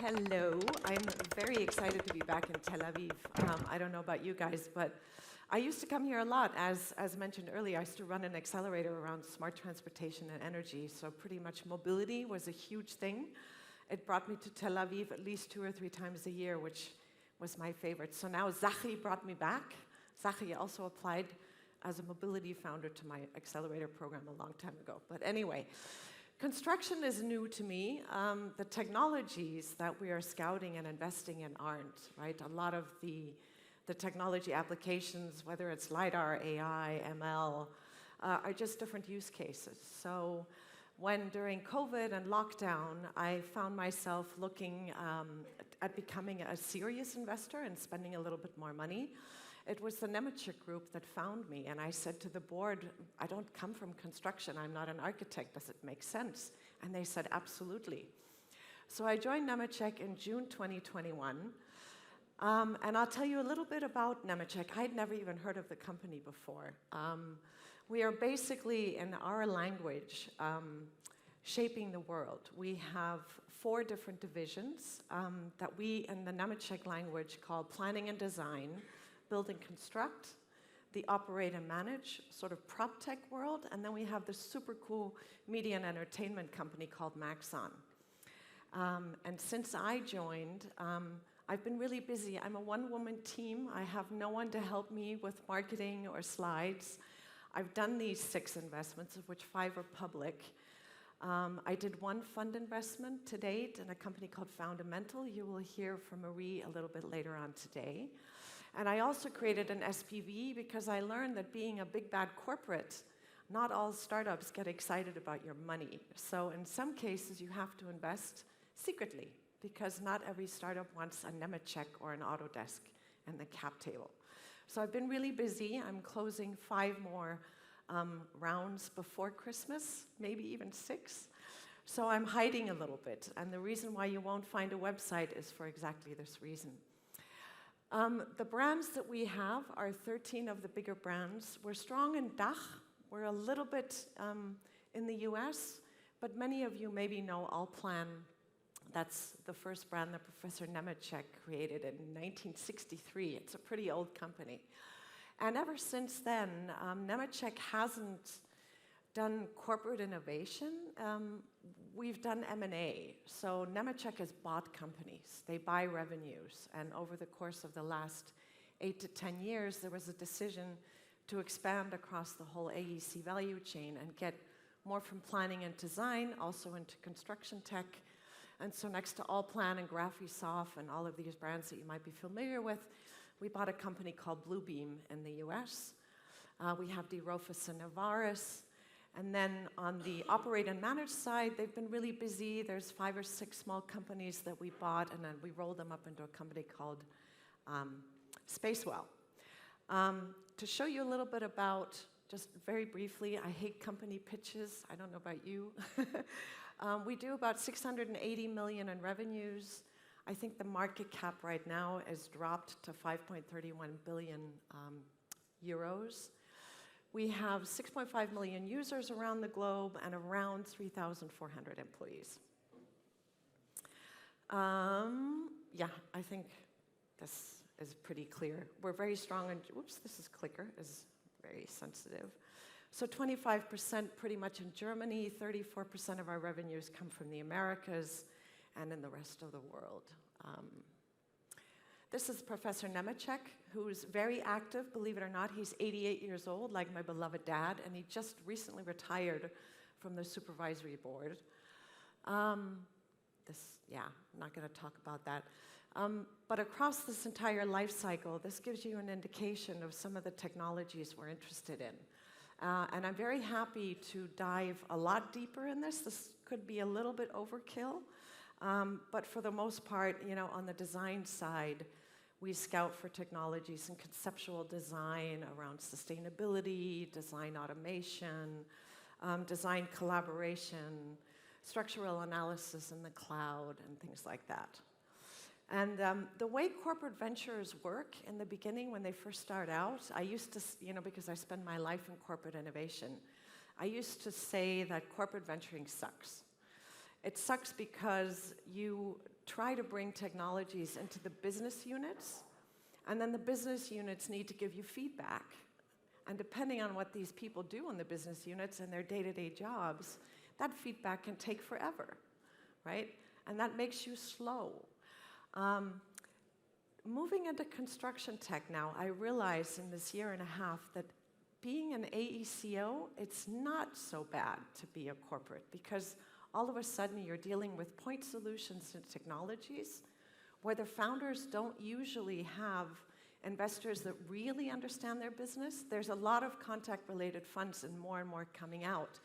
Hello, I'm very excited to be back in Tel Aviv. I don't know about you guys, but I used to come here a lot. As mentioned earlier, I used to run an accelerator around smart transportation and energy, so pretty much mobility was a huge thing. It brought me to Tel Aviv at least 2 or 3 times a year, which was my favorite. So now Zachi brought me back. Zachi also applied as a mobility founder to my accelerator program a long time ago. But anyway, construction is new to me. The technologies that we are scouting and investing in aren't, right? A lot of the technology applications, whether it's LiDAR, AI, ML, are just different use cases. So when during COVID and lockdown, I found myself looking at becoming a serious investor and spending a little bit more money, it was the Nemetschek group that found me, and I said to the board, I don't come from construction, I'm not an architect, does it make sense? And they said, absolutely. So I joined Nemetschek in June 2021, and I'll tell you a little bit about Nemetschek. I'd never even heard of the company before. We are basically, in our language, shaping the world. We have 4 different divisions that we, in the Nemetschek language, call planning and design, build and construct, the operate and manage, sort of prop tech world, and then we have this super cool media and entertainment company called Maxon. And since I joined, I've been really busy. I'm a one-woman team. I have no one to help me with marketing or slides. I've done these 6 investments, of which 5 are public. I did 1 fund investment to date in a company called Fundamental. You will hear from Marie a little bit later on today. And I also created an SPV because I learned that being a big bad corporate, not all startups get excited about your money. So in some cases, you have to invest secretly because not every startup wants a Nemetschek or an Autodesk and the cap table. So I've been really busy. I'm closing 5 more rounds before Christmas, maybe even 6. So I'm hiding a little bit. And the reason why you won't find a website is for exactly this reason. The brands that we have are 13 of the bigger brands. We're strong in DACH. We're a little bit in the US, but many of you maybe know Allplan. That's the first brand that Professor Nemetschek created in 1963. It's a pretty old company. And ever since then, Nemetschek hasn't done corporate innovation. We've done M&A. So Nemetschek has bought companies. They buy revenues. And over the course of the last 8 to 10 years, there was a decision to expand across the whole AEC value chain and get more from planning and design, also into construction tech. And so next to Allplan and Graphisoft and all of these brands that you might be familiar with, we bought a company called Bluebeam in the US. We have DeRofus and Navaris. And then on the operate and manage side, they've been really busy. There's 5 or 6 small companies that we bought, and then we rolled them up into a company called Spacewell. To show you a little bit about, just very briefly, I hate company pitches. I don't know about you. We do about 680 million in revenues. I think the market cap right now is dropped to 5.31 billion euros. We have 6.5 million users around the globe and around 3,400 employees. Yeah, I think this is pretty clear. We're very strong in, oops, this clicker is very sensitive. So 25% pretty much in Germany, 34% of our revenues come from the Americas and in the rest of the world. This is Professor Nemetschek, who's very active, believe it or not. He's 88 years old, like my beloved dad, and he just recently retired from the supervisory board. I'm not going to talk about that. But across this entire life cycle, this gives you an indication of some of the technologies we're interested in. And I'm very happy to dive a lot deeper in this. This could be a little bit overkill. But for the most part, you know, on the design side, we scout for technologies in conceptual design around sustainability, design automation, design collaboration, structural analysis in the cloud, and things like that. And the way corporate ventures work in the beginning when they first start out, I used to, you know, because I spend my life in corporate innovation, I used to say that corporate venturing sucks. It sucks because you try to bring technologies into the business units, and then the business units need to give you feedback. And depending on what these people do in the business units and their day-to-day jobs, that feedback can take forever, right? And that makes you slow. Moving into construction tech now, I realized in this year and a half that being an AECO, it's not so bad to be a corporate, because all of a sudden you're dealing with point solutions and technologies where the founders don't usually have investors that really understand their business. There's a lot of contact-related funds and more coming out.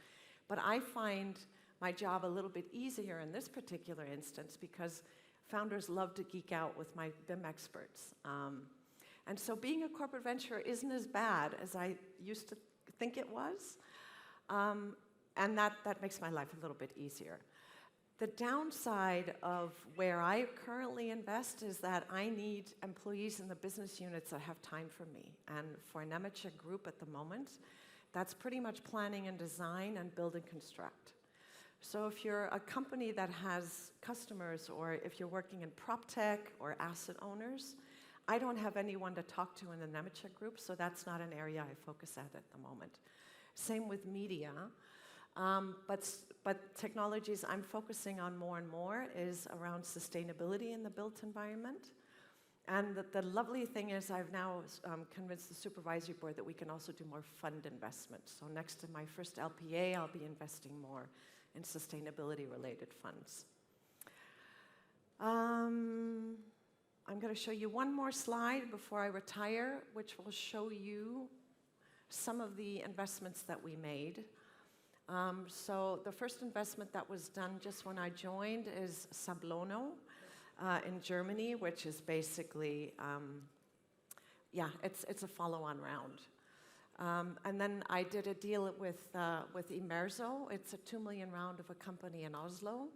But I find my job a little bit easier in this particular instance because founders love to geek out with my BIM experts. And so being a corporate venture isn't as bad as I used to think it was. And that makes my life a little bit easier. The downside of where I currently invest is that I need employees in the business units that have time for me. And for Nemetschek Group at the moment, that's pretty much planning and design and build and construct. So if you're a company that has customers, or if you're working in prop tech or asset owners, I don't have anyone to talk to in the Nemetschek Group, so that's not an area I focus at the moment. Same with media. But technologies I'm focusing on more and more is around sustainability in the built environment. And the lovely thing is I've now convinced the supervisory board that we can also do more fund investments. So next to my first LPA, I'll be investing more in sustainability-related funds. I'm going to show you one more slide before I retire, which will show you some of the investments that we made. So the first investment that was done just when I joined is Sablono in Germany, which is basically, it's a follow-on round. And then I did a deal with Immerso. It's a 2 million round of a company in Oslo.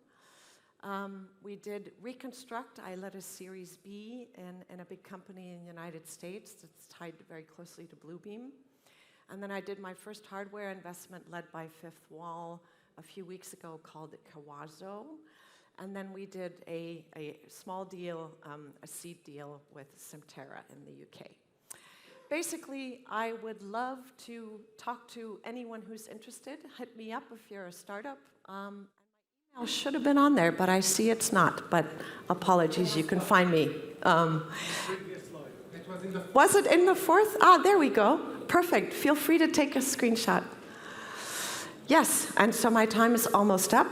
We did Reconstruct. I led a Series B in a big company in the United States that's tied very closely to Bluebeam. And then I did my first hardware investment led by Fifth Wall a few weeks ago called Kawazo. And then we did a small deal, a seed deal with Simterra in the UK. Basically, I would love to talk to anyone who's interested. Hit me up if you're a startup. My email should have been on there, but I see it's not. But apologies, you can find me. Was it in the fourth? Ah, there we go. Perfect. Feel free to take a screenshot. Yes, and so my time is almost up.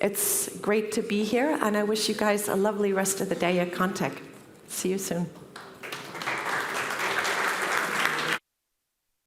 It's great to be here, and I wish you guys a lovely rest of the day at Contech. See you soon.